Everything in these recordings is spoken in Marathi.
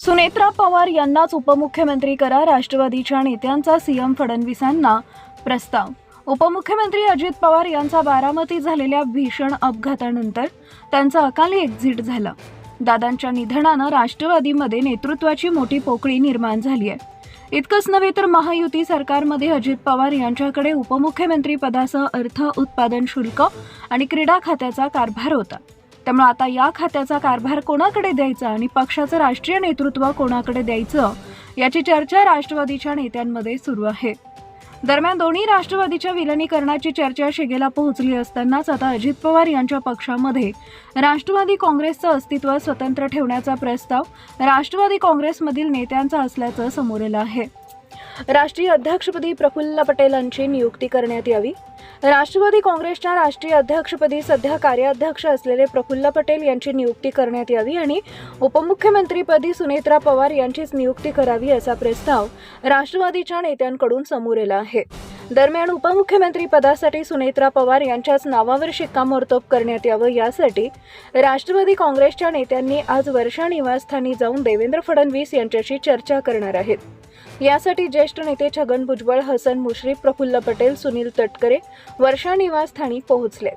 सुनेत्रा पवार यांनाच उपमुख्यमंत्री करा, राष्ट्रवादीच्या नेत्यांचा सीएम फडणवीसांना प्रस्ताव। उपमुख्यमंत्री अजित पवार यांचा बारामतीत झालेल्या भीषण अपघातानंतर त्यांचा अकाली एक्झिट झाला। दादांच्या निधनानं राष्ट्रवादीमध्ये नेतृत्वाची मोठी पोकळी निर्माण झाली आहे। इतकंच नव्हे तर महायुती सरकारमध्ये अजित पवार यांच्याकडे उपमुख्यमंत्री पदासह अर्थ, उत्पादन शुल्क आणि क्रीडा खात्याचा कारभार होता। त्यामुळे आता या खात्याचा कारभार कोणाकडे द्यायचा आणि पक्षाचं राष्ट्रीय नेतृत्व कोणाकडे द्यायचं याची चर्चा राष्ट्रवादीच्या नेत्यांमध्ये सुरू आहे। दरम्यान दोन्ही राष्ट्रवादीच्या विलिनीकरणाची चर्चा शिगेला पोहोचली असतानाच आता अजित पवार यांच्या पक्षामध्ये राष्ट्रवादी काँग्रेसचं अस्तित्व स्वतंत्र ठेवण्याचा प्रस्ताव राष्ट्रवादी काँग्रेसमधील नेत्यांचा असल्याचं समोर आलं आहे। राष्ट्रीय अध्यक्षपदी प्रफुल्ल पटेलांची नियुक्ती करण्यात यावी। राष्ट्रवादी काँग्रेसच्या राष्ट्रीय अध्यक्षपदी सध्या कार्याध्यक्ष असलेले प्रफुल्ल पटेल यांची नियुक्ती करण्यात यावी आणि उपमुख्यमंत्रीपदी सुनेत्रा पवार यांचीच नियुक्ती करावी असा प्रस्ताव राष्ट्रवादीच्या नेत्यांकडून समोर आला आहे। दरम्यान उपमुख्यमंत्री पदासाठी सुनेत्रा पवार यांच्याच नावावर शिक्कामोर्तब करण्यात यावं यासाठी राष्ट्रवादी काँग्रेसच्या नेत्यांनी आज वर्षा निवासस्थानी जाऊन देवेंद्र फडणवीस यांच्याशी चर्चा करणार आहेत। यासाठी ज्येष्ठ नेते छगन भुजबळ, हसन मुश्रीफ, प्रफुल्ल पटेल, सुनील तटकरे वर्षा निवासस्थानी पोहोचले।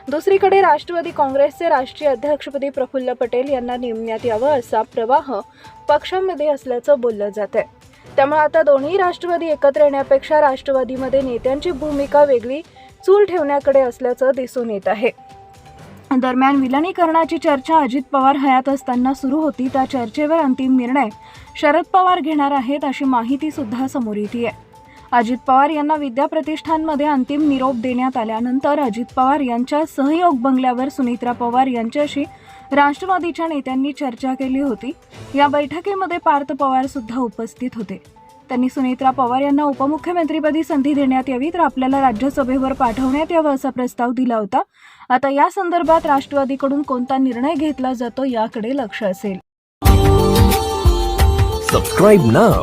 दुसरीकडे राष्ट्रवादी काँग्रेसचे राष्ट्रीय अध्यक्षपदी प्रफुल्ल पटेल यांना नेमण्यात यावं असा प्रवाह पक्षामध्ये असल्याचं बोललं जात आहे। त्यामुळे आता दोन्ही राष्ट्रवादी एकत्र येण्यापेक्षा राष्ट्रवादीमध्ये नेत्यांची भूमिका वेगळी चूल ठेवण्याकडे असल्याचं दिसून येत आहे। दरम्यान विलिनीकरणाची चर्चा अजित पवार हयात असताना सुरू होती। त्या चर्चेवर अंतिम निर्णय शरद पवार घेणार आहेत अशी माहिती सुद्धा समोर येते आहे। अजित पवार यांना विद्या प्रतिष्ठानमध्ये अंतिम निरोप देण्यात आल्यानंतर अजित पवार यांच्या सहयोग बंगल्यावर सुनेत्रा पवार यांच्याशी राष्ट्रवादीच्या नेत्यांनी चर्चा केली होती। या बैठकीमध्ये पार्थ पवार सुद्धा उपस्थित होते। त्यांनी सुनेत्रा पवार यांना उपमुख्यमंत्रीपदी संधी देण्यात यावी तर आपल्याला राज्यसभेवर पाठवण्यात यावं असा प्रस्ताव दिला होता। आता या संदर्भात राष्ट्रवादीकडून कोणता निर्णय घेतला जातो याकडे लक्ष असेल। Subscribe now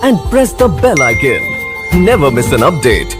and press the bell icon. Never miss an update.